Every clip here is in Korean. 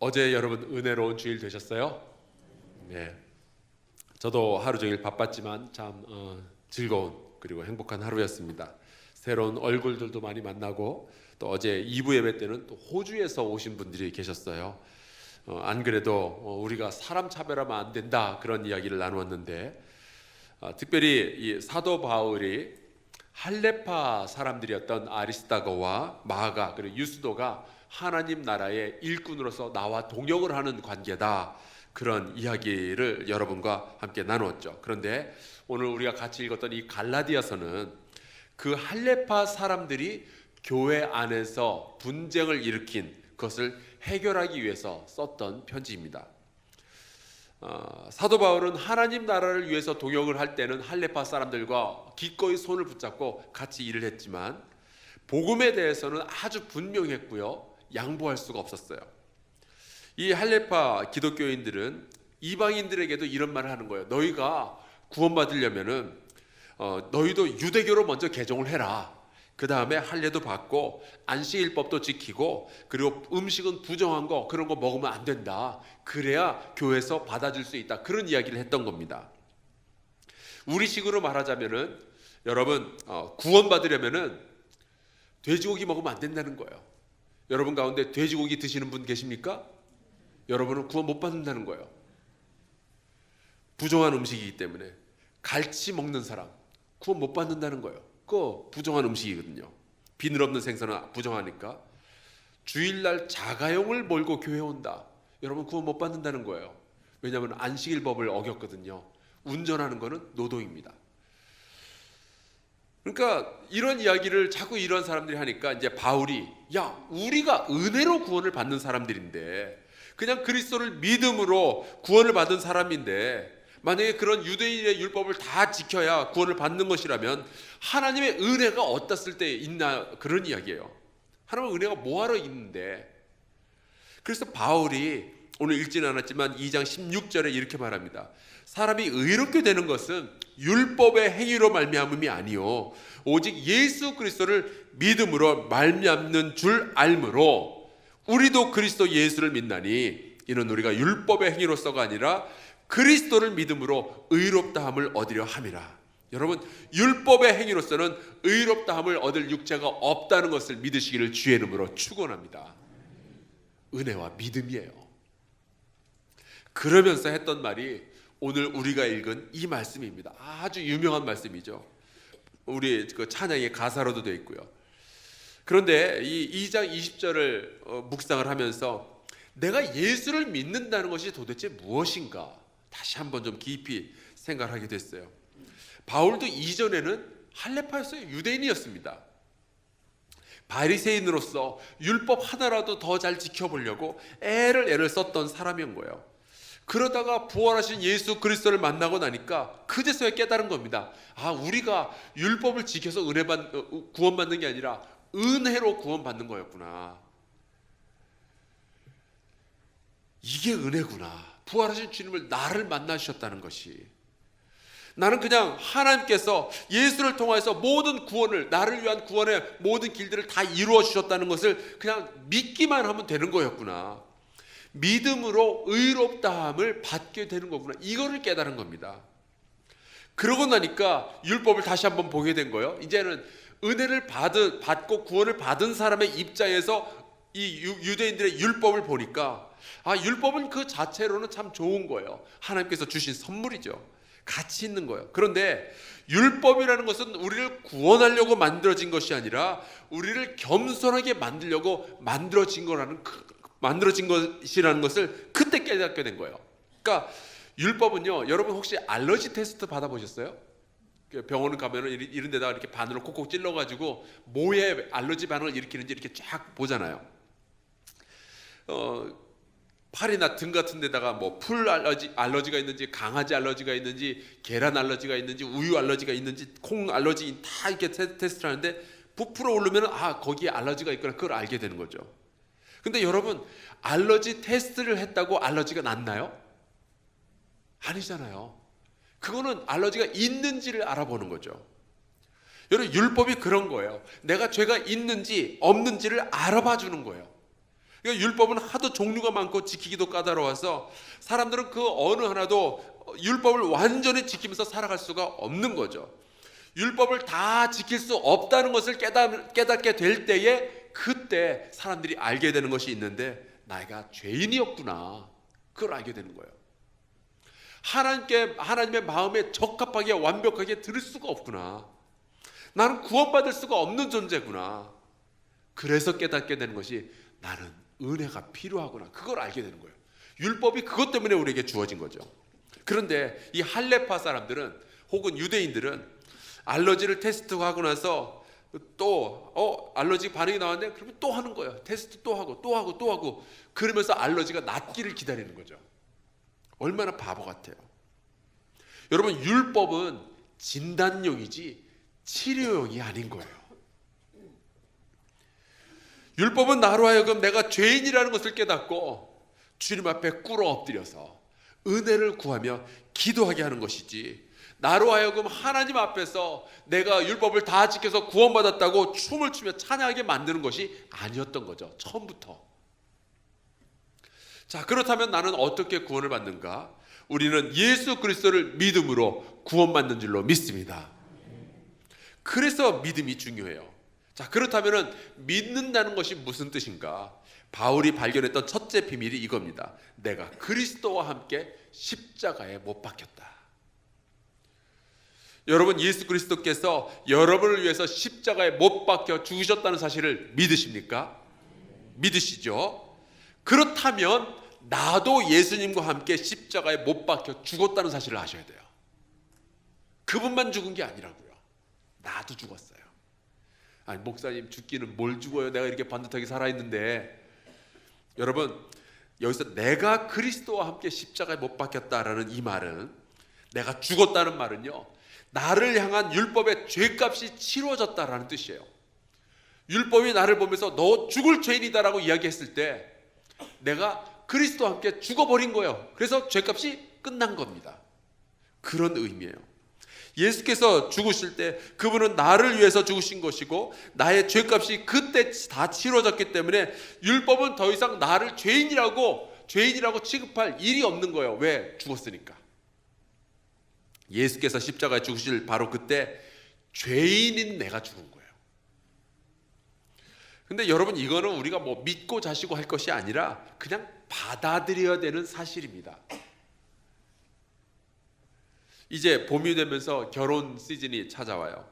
어제 여러분 은혜로운 주일 되셨어요? 네. 저도 하루 종일 바빴지만 참 즐거운 그리고 행복한 하루였습니다. 새로운 얼굴들도 많이 만나고 또 어제 2부 예배 때는 또 호주에서 오신 분들이 계셨어요. 안 그래도 우리가 사람 차별하면 안 된다 그런 이야기를 나누었는데 특별히 이 사도 바울이 할레파 사람들이었던 아리스다고와 마가 그리고 유스도가 하나님 나라의 일꾼으로서 나와 동역을 하는 관계다, 그런 이야기를 여러분과 함께 나누었죠. 그런데 오늘 우리가 같이 읽었던 이 갈라디아서는 그 할레파 사람들이 교회 안에서 분쟁을 일으킨 그것을 해결하기 위해서 썼던 편지입니다. 사도 바울은 하나님 나라를 위해서 동역을 할 때는 할레파 사람들과 기꺼이 손을 붙잡고 같이 일을 했지만 복음에 대해서는 아주 분명했고요, 양보할 수가 없었어요. 이 할레파 기독교인들은 이방인들에게도 이런 말을 하는 거예요. 너희가 구원받으려면은 너희도 유대교로 먼저 개종을 해라. 그 다음에 할례도 받고 안식일법도 지키고 그리고 음식은 부정한 거 그런 거 먹으면 안 된다. 그래야 교회에서 받아줄 수 있다. 그런 이야기를 했던 겁니다. 우리식으로 말하자면은 여러분 구원받으려면은 돼지고기 먹으면 안 된다는 거예요. 여러분 가운데 돼지고기 드시는 분 계십니까? 여러분은 구원 못 받는다는 거예요. 부정한 음식이기 때문에. 갈치 먹는 사람 구원 못 받는다는 거예요. 그거 부정한 음식이거든요. 비늘 없는 생선은 부정하니까. 주일날 자가용을 몰고 교회 온다, 여러분 구원 못 받는다는 거예요. 왜냐하면 안식일법을 어겼거든요. 운전하는 거는 노동입니다. 그러니까 이런 이야기를 자꾸 이런 사람들이 하니까 이제 바울이 야, 우리가 은혜로 구원을 받는 사람들인데, 그냥 그리스도를 믿음으로 구원을 받은 사람인데, 만약에 그런 유대인의 율법을 다 지켜야 구원을 받는 것이라면 하나님의 은혜가 어떻을 때 있나, 그런 이야기예요. 하나님의 은혜가 뭐하러 있는데. 그래서 바울이 오늘 읽지는 않았지만 2장 16절에 이렇게 말합니다. 사람이 의롭게 되는 것은 율법의 행위로 말미암음이 아니요 오직 예수 그리스도를 믿음으로 말미암는 줄 알므로 우리도 그리스도 예수를 믿나니 이는 우리가 율법의 행위로서가 아니라 그리스도를 믿음으로 의롭다함을 얻으려 함이라. 여러분, 율법의 행위로서는 의롭다함을 얻을 육체가 없다는 것을 믿으시기를 주의 이름으로 축원합니다. 은혜와 믿음이에요. 그러면서 했던 말이 오늘 우리가 읽은 이 말씀입니다. 아주 유명한 말씀이죠. 우리 그 찬양의 가사로도 되어 있고요. 그런데 이 2장 20절을 묵상을 하면서 내가 예수를 믿는다는 것이 도대체 무엇인가 다시 한번 좀 깊이 생각하게 됐어요. 바울도 이전에는 할레파였어요. 유대인이었습니다. 바리새인으로서 율법 하나라도 더 잘 지켜보려고 애를 썼던 사람인 거예요. 그러다가 부활하신 예수 그리스도를 만나고 나니까 그제서야 깨달은 겁니다. 아, 우리가 율법을 지켜서 구원받는 게 아니라 은혜로 구원받는 거였구나. 이게 은혜구나. 부활하신 주님을 나를 만나주셨다는 것이. 나는 그냥 하나님께서 예수를 통해서 모든 구원을, 나를 위한 구원의 모든 길들을 다 이루어 주셨다는 것을 그냥 믿기만 하면 되는 거였구나. 믿음으로 의롭다함을 받게 되는 거구나. 이거를 깨달은 겁니다. 그러고 나니까 율법을 다시 한번 보게 된 거예요. 이제는 은혜를 받고 구원을 받은 사람의 입장에서 이 유대인들의 율법을 보니까 율법은 그 자체로는 참 좋은 거예요. 하나님께서 주신 선물이죠. 가치 있는 거예요. 그런데 율법이라는 것은 우리를 구원하려고 만들어진 것이 아니라 우리를 겸손하게 만들려고 만들어진 것이라는 것을 그때 깨닫게 된 거예요. 그러니까 율법은요, 여러분 혹시 알러지 테스트 받아보셨어요? 병원을 가면은 이런 데다가 이렇게 바늘로 콕콕 찔러가지고 뭐에 알러지 반응을 일으키는지 이렇게 쫙 보잖아요. 팔이나 등 같은 데다가 뭐 풀 알러지가 있는지, 강아지 알러지가 있는지, 계란 알러지가 있는지, 우유 알러지가 있는지, 콩 알러지 다 이렇게 테스트를 하는데 부풀어 오르면 거기에 알러지가 있구나, 그걸 알게 되는 거죠. 근데 여러분, 알러지 테스트를 했다고 알러지가 낫나요? 아니잖아요. 그거는 알러지가 있는지를 알아보는 거죠. 여러분, 율법이 그런 거예요. 내가 죄가 있는지 없는지를 알아봐 주는 거예요. 그러니까 율법은 하도 종류가 많고 지키기도 까다로워서 사람들은 그 어느 하나도 율법을 완전히 지키면서 살아갈 수가 없는 거죠. 율법을 다 지킬 수 없다는 것을 깨닫게 될 때에 그때 사람들이 알게 되는 것이 있는데, 내가 죄인이었구나, 그걸 알게 되는 거예요. 하나님의 마음에 적합하게 완벽하게 들을 수가 없구나, 나는 구원받을 수가 없는 존재구나. 그래서 깨닫게 되는 것이 나는 은혜가 필요하구나, 그걸 알게 되는 거예요. 율법이 그것 때문에 우리에게 주어진 거죠. 그런데 이 할레파 사람들은, 혹은 유대인들은 알러지를 테스트하고 나서 또 알러지 반응이 나왔네, 그러면 또 하는 거예요. 테스트 또 하고 또 하고 또 하고, 그러면서 알러지가 낫기를 기다리는 거죠. 얼마나 바보 같아요. 여러분, 율법은 진단용이지 치료용이 아닌 거예요. 율법은 나로 하여금 내가 죄인이라는 것을 깨닫고 주님 앞에 꿇어 엎드려서 은혜를 구하며 기도하게 하는 것이지, 나로 하여금 하나님 앞에서 내가 율법을 다 지켜서 구원받았다고 춤을 추며 찬양하게 만드는 것이 아니었던 거죠, 처음부터. 자, 그렇다면 나는 어떻게 구원을 받는가? 우리는 예수 그리스도를 믿음으로 구원받는 줄로 믿습니다. 그래서 믿음이 중요해요. 자, 그렇다면 믿는다는 것이 무슨 뜻인가? 바울이 발견했던 첫째 비밀이 이겁니다. 내가 그리스도와 함께 십자가에 못 박혔다. 여러분, 예수 그리스도께서 여러분을 위해서 십자가에 못 박혀 죽으셨다는 사실을 믿으십니까? 믿으시죠? 그렇다면 나도 예수님과 함께 십자가에 못 박혀 죽었다는 사실을 아셔야 돼요. 그분만 죽은 게 아니라고요, 나도 죽었어요. 아니, 목사님, 죽기는 뭘 죽어요, 내가 이렇게 반듯하게 살아있는데. 여러분, 여기서 내가 그리스도와 함께 십자가에 못 박혔다라는 이 말은, 내가 죽었다는 말은요, 나를 향한 율법의 죄값이 치러졌다라는 뜻이에요. 율법이 나를 보면서 너 죽을 죄인이다라고 이야기했을 때 내가 그리스도와 함께 죽어버린 거예요. 그래서 죄값이 끝난 겁니다. 그런 의미예요. 예수께서 죽으실 때 그분은 나를 위해서 죽으신 것이고, 나의 죄값이 그때 다 치러졌기 때문에 율법은 더 이상 나를 죄인이라고 취급할 일이 없는 거예요. 왜? 죽었으니까. 예수께서 십자가에 죽으실 바로 그때 죄인인 내가 죽은 거예요. 근데 여러분, 이거는 우리가 뭐 믿고 자시고 할 것이 아니라 그냥 받아들여야 되는 사실입니다. 이제 봄이 되면서 결혼 시즌이 찾아와요.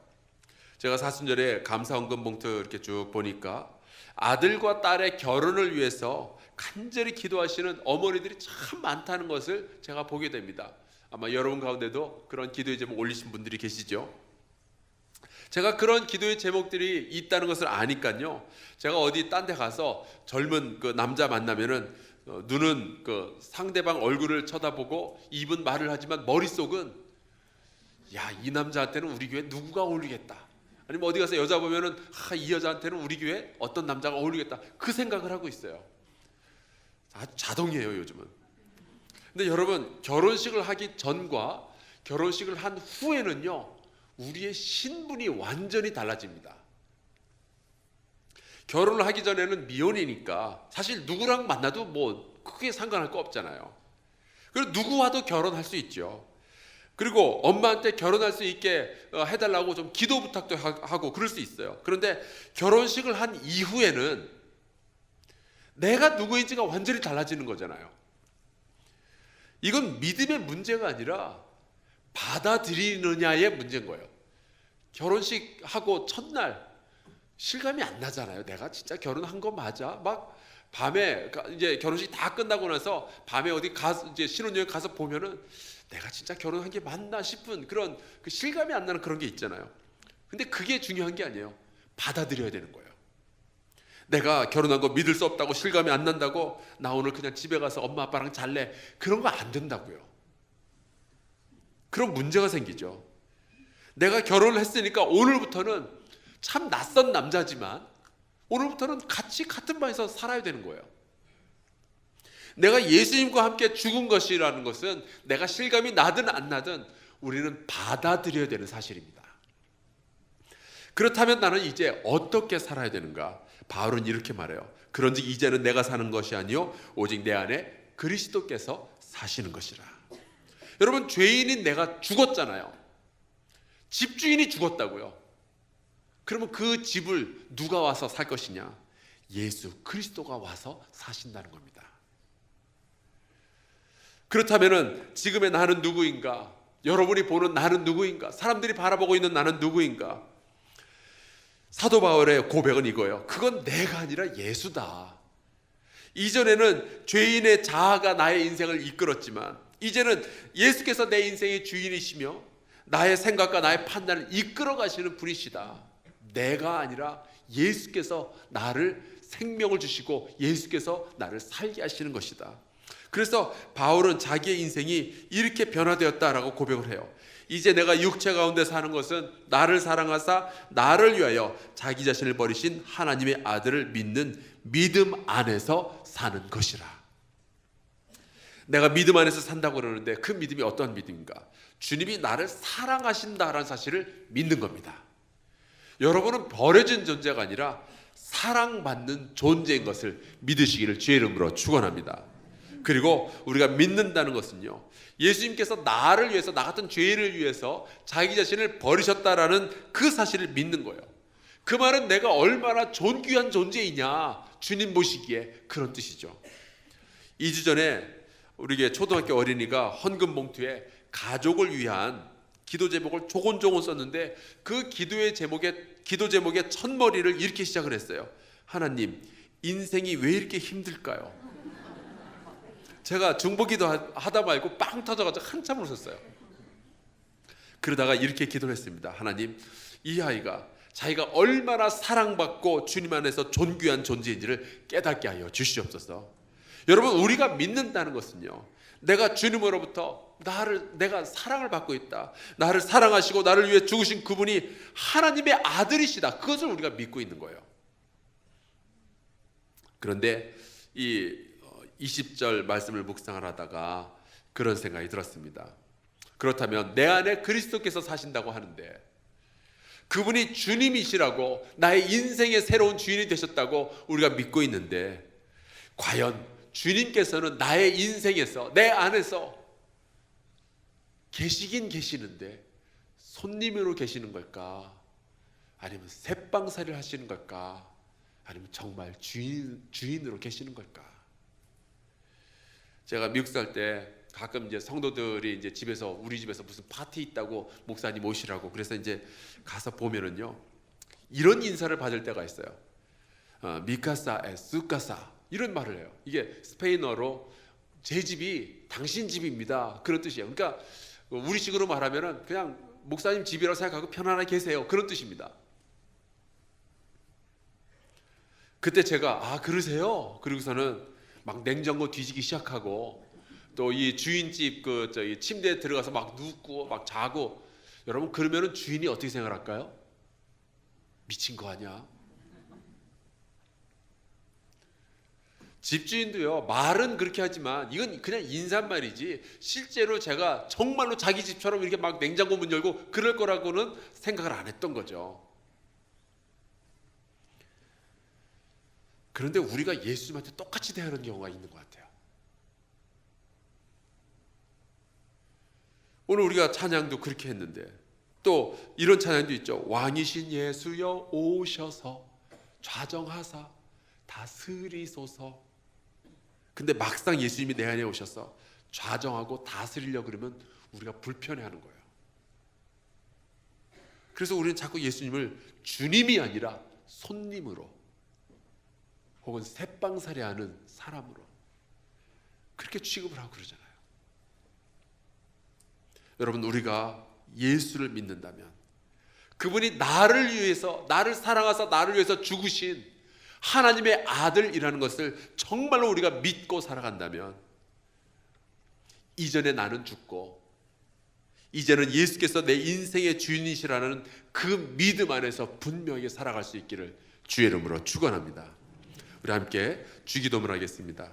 제가 사순절에 감사헌금 봉투 이렇게 쭉 보니까 아들과 딸의 결혼을 위해서 간절히 기도하시는 어머니들이 참 많다는 것을 제가 보게 됩니다. 아마 여러분 가운데도 그런 기도의 제목 올리신 분들이 계시죠. 제가 그런 기도의 제목들이 있다는 것을 아니까요, 제가 어디 딴 데 가서 젊은 그 남자 만나면은 눈은 그 상대방 얼굴을 쳐다보고 입은 말을 하지만 머릿속은, 야, 이 남자한테는 우리 교회 누구가 어울리겠다, 아니면 어디 가서 여자 보면은 이 여자한테는 우리 교회 어떤 남자가 어울리겠다, 그 생각을 하고 있어요. 아주 자동이에요, 요즘은. 근데 여러분, 결혼식을 하기 전과 결혼식을 한 후에는요, 우리의 신분이 완전히 달라집니다. 결혼을 하기 전에는 미혼이니까 사실 누구랑 만나도 뭐 크게 상관할 거 없잖아요. 그리고 누구와도 결혼할 수 있죠. 그리고 엄마한테 결혼할 수 있게 해달라고 좀 기도 부탁도 하고 그럴 수 있어요. 그런데 결혼식을 한 이후에는 내가 누구인지가 완전히 달라지는 거잖아요. 이건 믿음의 문제가 아니라 받아들이느냐의 문제인 거예요. 결혼식 하고 첫날 실감이 안 나잖아요. 내가 진짜 결혼한 거 맞아? 막 밤에 이제 결혼식 다 끝나고 나서 밤에 어디 가서 이제 신혼여행 가서 보면은 내가 진짜 결혼한 게 맞나 싶은 그런 그 실감이 안 나는 그런 게 있잖아요. 근데 그게 중요한 게 아니에요. 받아들여야 되는 거예요. 내가 결혼한 거 믿을 수 없다고, 실감이 안 난다고 나 오늘 그냥 집에 가서 엄마 아빠랑 잘래, 그런 거 안 된다고요. 그런 문제가 생기죠. 내가 결혼을 했으니까 오늘부터는 참 낯선 남자지만 오늘부터는 같이 같은 방에서 살아야 되는 거예요. 내가 예수님과 함께 죽은 것이라는 것은 내가 실감이 나든 안 나든 우리는 받아들여야 되는 사실입니다. 그렇다면 나는 이제 어떻게 살아야 되는가? 바울은 이렇게 말해요. 그런즉 이제는 내가 사는 것이 아니요 오직 내 안에 그리스도께서 사시는 것이라. 여러분, 죄인인 내가 죽었잖아요. 집주인이 죽었다고요. 그러면 그 집을 누가 와서 살 것이냐? 예수 그리스도가 와서 사신다는 겁니다. 그렇다면 지금의 나는 누구인가? 여러분이 보는 나는 누구인가? 사람들이 바라보고 있는 나는 누구인가? 사도 바울의 고백은 이거예요. 그건 내가 아니라 예수다. 이전에는 죄인의 자아가 나의 인생을 이끌었지만 이제는 예수께서 내 인생의 주인이시며 나의 생각과 나의 판단을 이끌어 가시는 분이시다. 내가 아니라 예수께서 나를 생명을 주시고 예수께서 나를 살게 하시는 것이다. 그래서 바울은 자기의 인생이 이렇게 변화되었다라고 고백을 해요. 이제 내가 육체 가운데 사는 것은 나를 사랑하사 나를 위하여 자기 자신을 버리신 하나님의 아들을 믿는 믿음 안에서 사는 것이라. 내가 믿음 안에서 산다고 그러는데 그 믿음이 어떤 믿음인가? 주님이 나를 사랑하신다라는 사실을 믿는 겁니다. 여러분은 버려진 존재가 아니라 사랑받는 존재인 것을 믿으시기를 주의 이름으로 축원합니다. 그리고 우리가 믿는다는 것은요, 예수님께서 나를 위해서, 나 같은 죄인을 위해서 자기 자신을 버리셨다라는 그 사실을 믿는 거예요. 그 말은 내가 얼마나 존귀한 존재이냐, 주님 보시기에, 그런 뜻이죠. 2주 전에 우리 초등학교 어린이가 헌금 봉투에 가족을 위한 기도 제목을 조곤조곤 썼는데 그 기도 제목의 첫머리를 이렇게 시작을 했어요. 하나님, 인생이 왜 이렇게 힘들까요? 제가 중보기도 하다 말고 빵 터져가지고 한참 웃었어요. 그러다가 이렇게 기도를 했습니다. 하나님, 이 아이가 자기가 얼마나 사랑받고 주님 안에서 존귀한 존재인지를 깨닫게 하여 주시옵소서. 여러분, 우리가 믿는다는 것은요, 내가 주님으로부터 내가 사랑을 받고 있다, 나를 사랑하시고 나를 위해 죽으신 그분이 하나님의 아들이시다, 그것을 우리가 믿고 있는 거예요. 그런데 이 20절 말씀을 묵상을 하다가 그런 생각이 들었습니다. 그렇다면 내 안에 그리스도께서 사신다고 하는데 그분이 주님이시라고, 나의 인생의 새로운 주인이 되셨다고 우리가 믿고 있는데, 과연 주님께서는 나의 인생에서, 내 안에서 계시긴 계시는데 손님으로 계시는 걸까? 아니면 새빵살이를 하시는 걸까? 아니면 정말 주인으로 계시는 걸까? 제가 미국 살 때 가끔 이제 성도들이 이제 우리 집에서 무슨 파티 있다고 목사님 오시라고, 그래서 이제 가서 보면은요, 이런 인사를 받을 때가 있어요. 미카사 에스카사, 이런 말을 해요. 이게 스페인어로 제 집이 당신 집입니다, 그런 뜻이에요. 그러니까 우리식으로 말하면은 그냥 목사님 집이라고 생각하고 편안하게 계세요, 그런 뜻입니다. 그때 제가 그러세요? 그러고서는 막 냉장고 뒤지기 시작하고, 또 이 주인집 침대에 들어가서 막 눕고 막 자고. 여러분, 그러면은 주인이 어떻게 생각할까요? 미친 거 아니야? 집주인도요, 말은 그렇게 하지만 이건 그냥 인사말이지 실제로 제가 정말로 자기 집처럼 이렇게 막 냉장고 문 열고 그럴 거라고는 생각을 안 했던 거죠. 그런데 우리가 예수님한테 똑같이 대하는 경우가 있는 것 같아요. 오늘 우리가 찬양도 그렇게 했는데 또 이런 찬양도 있죠. 왕이신 예수여 오셔서 좌정하사 다스리소서. 근데 막상 예수님이 내 안에 오셔서 좌정하고 다스리려고 그러면 우리가 불편해하는 거예요. 그래서 우리는 자꾸 예수님을 주님이 아니라 손님으로, 혹은 새빵살이하는 사람으로 그렇게 취급을 하고 그러잖아요. 여러분, 우리가 예수를 믿는다면, 그분이 나를 위해서, 나를 사랑하사 나를 위해서 죽으신 하나님의 아들이라는 것을 정말로 우리가 믿고 살아간다면, 이전에 나는 죽고 이제는 예수께서 내 인생의 주인이시라는 그 믿음 안에서 분명히 살아갈 수 있기를 주의 이름으로 축원합니다. 우리 함께 주기도문 하겠습니다.